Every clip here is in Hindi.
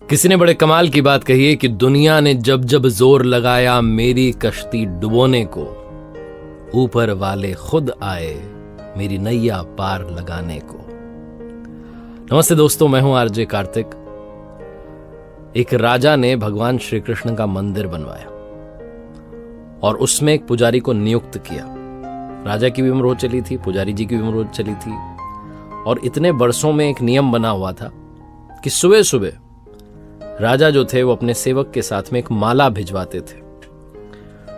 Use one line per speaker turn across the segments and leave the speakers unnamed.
किसी ने बड़े कमाल की बात कही है कि दुनिया ने जब जब जोर लगाया मेरी कश्ती डुबोने को, ऊपर वाले खुद आए मेरी नैया पार लगाने को। नमस्ते दोस्तों, मैं हूं आरजे कार्तिक। एक राजा ने भगवान श्री कृष्ण का मंदिर बनवाया और उसमें एक पुजारी को नियुक्त किया। राजा की भी उम्र हो चली थी, पुजारी जी की भी उम्र हो चली थी, और इतने वर्षों में एक नियम बना हुआ था कि सुबह सुबह राजा जो थे वो अपने सेवक के साथ में एक माला भिजवाते थे।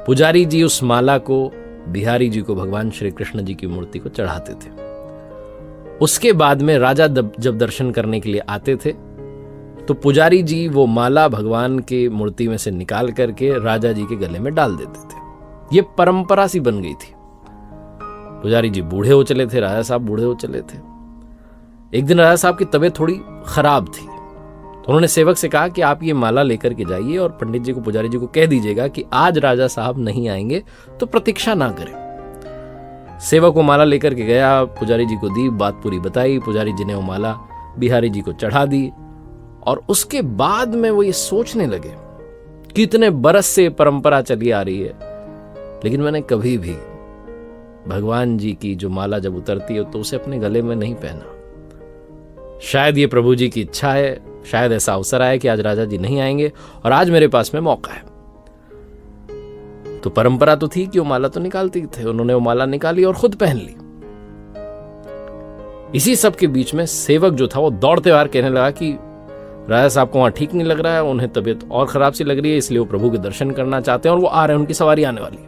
पुजारी जी उस माला को बिहारी जी को, भगवान श्री कृष्ण जी की मूर्ति को चढ़ाते थे। उसके बाद में राजा जब दर्शन करने के लिए आते थे तो पुजारी जी वो माला भगवान के मूर्ति में से निकाल करके राजा जी के गले में डाल देते थे। ये परंपरा सी बन गई थी। पुजारी जी बूढ़े हो चले थे, राजा साहब बूढ़े हो चले थे। एक दिन राजा साहब की तबीयत थोड़ी खराब थी तो उन्होंने सेवक से कहा कि आप ये माला लेकर के जाइए और पंडित जी को, पुजारी जी को कह दीजिएगा कि आज राजा साहब नहीं आएंगे तो प्रतीक्षा ना करें। सेवक वो माला लेकर के गया, पुजारी जी को दी, बात पूरी बताई। पुजारी जी ने वो माला बिहारी जी को चढ़ा दी और उसके बाद में वो ये सोचने लगे कि इतने बरस से परंपरा चली आ रही है, लेकिन मैंने कभी भी भगवान जी की जो माला जब उतरती है तो उसे अपने गले में नहीं पहना। शायद ये प्रभु जी की इच्छा है, शायद ऐसा अवसर आया कि आज राजा जी नहीं आएंगे और आज मेरे पास में मौका है। तो परंपरा तो थी कि वो माला तो निकालते थे। उन्होंने वो माला निकाली और खुद पहन ली। इसी सब के बीच में सेवक जो था वो दौड़ते हुए कहने लगा कि राजा साहब को वहां ठीक नहीं लग रहा है, उन्हें तबीयत और खराब सी लग रही है, इसलिए वो प्रभु के दर्शन करना चाहते हैं और वो आ रहे हैं, उनकी सवारी आने वाली है।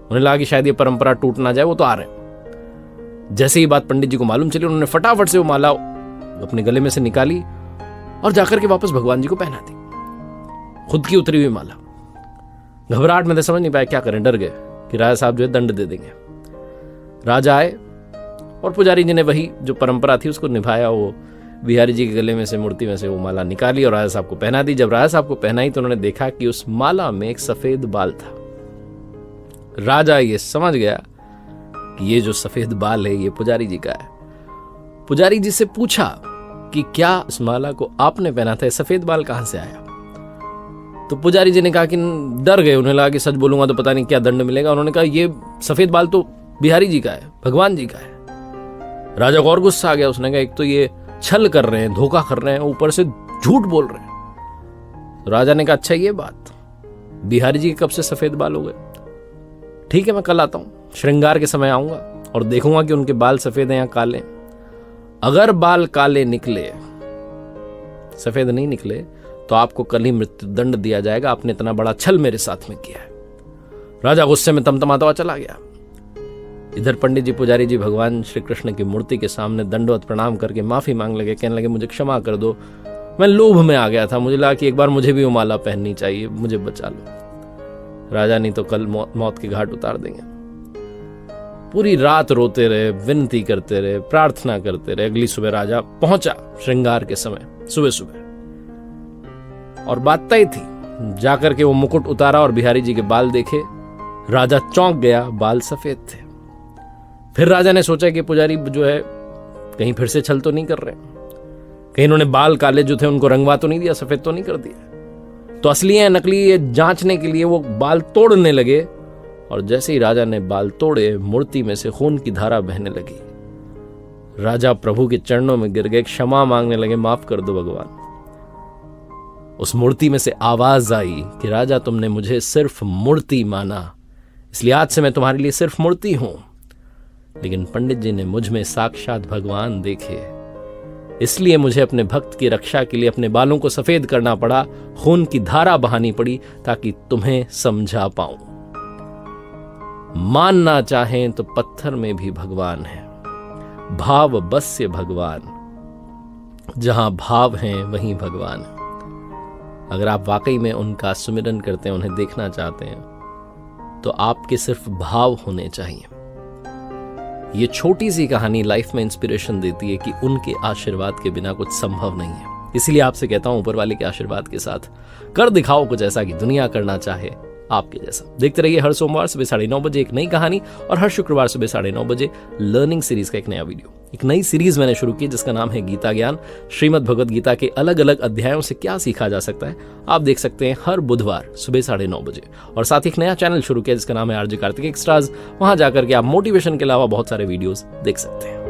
उन्हें लगा कि शायद ये परंपरा टूट ना जाए, वो तो आ रहे हैं। जैसे ही बात पंडित जी को मालूम चली, उन्होंने फटाफट से वो माला अपने गले में से निकाली और जाकर के वापस भगवान जी को पहना दी, खुद की उतरी हुई माला। घबराहट में तो समझ नहीं पाया क्या करें, डर गए कि राजा साहब जो है दंड दे देंगे। राजा आए और पुजारी जी ने वही जो परंपरा थी उसको निभाया। वो बिहारी जी के गले में से, मूर्ति में से वो माला निकाली और राजा साहब को पहना दी। जब राजा साहब को पहनाई तो उन्होंने देखा कि उस माला में एक सफेद बाल था। राजा ये समझ गया कि ये जो सफेद बाल है ये पुजारी जी का है। पुजारी जी से पूछा कि क्या इस माला को आपने पहना था, सफेद बाल कहां से आया? तो पुजारी जी ने कहा कि डर गए, उन्हें लगा कि सच बोलूंगा तो पता नहीं क्या दंड मिलेगा। उन्होंने कहा ये सफेद बाल तो बिहारी जी का है, भगवान जी का है। राजा को और गुस्सा आ गया। उसने कहा एक तो ये छल कर रहे हैं, धोखा कर रहे हैं, ऊपर से झूठ बोल रहे हैं। तो राजा ने कहा अच्छा ये बात, बिहारी जी के कब से सफेद बाल हो गए? ठीक है, मैं कल आता हूं, श्रृंगार के समय आऊंगा और देखूंगा कि उनके बाल सफेद हैं या काले। अगर बाल काले निकले, सफेद नहीं निकले, तो आपको कल ही मृत्यु दंड दिया जाएगा। आपने इतना बड़ा छल मेरे साथ में किया है। राजा गुस्से में तमतमाता हुआ चला गया। इधर पंडित जी, पुजारी जी भगवान श्री कृष्ण की मूर्ति के सामने दंडवत प्रणाम करके माफी मांग लगे, कहने लगे मुझे क्षमा कर दो, मैं लोभ में आ गया था, मुझे लगा कि एक बार मुझे भी वो माला पहननी चाहिए, मुझे बचा लो। राजा नहीं तो कल मौत के घाट उतार देंगे। पूरी रात रोते रहे, विनती करते रहे, प्रार्थना करते रहे। अगली सुबह राजा पहुंचा श्रृंगार के समय, सुबह सुबह, और बात तय थी। जाकर के वो मुकुट उतारा और बिहारी जी के बाल देखे। राजा चौंक गया, बाल सफेद थे। फिर राजा ने सोचा कि पुजारी जो है कहीं फिर से छल तो नहीं कर रहे, कहीं इन्होंने बाल काले जो थे उनको रंगवा तो नहीं दिया, सफेद तो नहीं कर दिया। तो असली है नकली ये जांचने के लिए वो बाल तोड़ने लगे और जैसे ही राजा ने बाल तोड़े, मूर्ति में से खून की धारा बहने लगी। राजा प्रभु के चरणों में गिर गए, क्षमा मांगने लगे, माफ कर दो भगवान। उस मूर्ति में से आवाज आई कि राजा तुमने मुझे सिर्फ मूर्ति माना, इसलिए आज से मैं तुम्हारे लिए सिर्फ मूर्ति हूं। लेकिन पंडित जी ने मुझ में साक्षात भगवान देखे, इसलिए मुझे अपने भक्त की रक्षा के लिए अपने बालों को सफेद करना पड़ा, खून की धारा बहानी पड़ी ताकि तुम्हें समझा पाऊं। मानना चाहें तो पत्थर में भी भगवान है, भाव बस्य भगवान, जहां भाव हैं वहीं भगवान है। अगर आप वाकई में उनका सुमिरन करते हैं, उन्हें देखना चाहते हैं, तो आपके सिर्फ भाव होने चाहिए। ये छोटी सी कहानी लाइफ में इंस्पिरेशन देती है कि उनके आशीर्वाद के बिना कुछ संभव नहीं है। इसीलिए आपसे कहता हूं, ऊपर वाले के आशीर्वाद के साथ कर दिखाओ कुछ ऐसा कि दुनिया करना चाहे, आपके जैसा। देखते रहिए हर सोमवार सुबह 9:30 बजे एक नई कहानी और हर शुक्रवार सुबह 9:30 बजे लर्निंग सीरीज का एक नया वीडियो। एक नई सीरीज मैंने शुरू की जिसका नाम है गीता ज्ञान। श्रीमद् भगवद गीता के अलग अलग अध्यायों से क्या सीखा जा सकता है, आप देख सकते हैं हर बुधवार सुबह 9:30 बजे। और साथ ही एक नया चैनल शुरू किया जिसका नाम है आरजे कार्तिक एक्स्ट्राज। वहां जाकर के आप मोटिवेशन के अलावा बहुत सारे वीडियोस देख सकते हैं।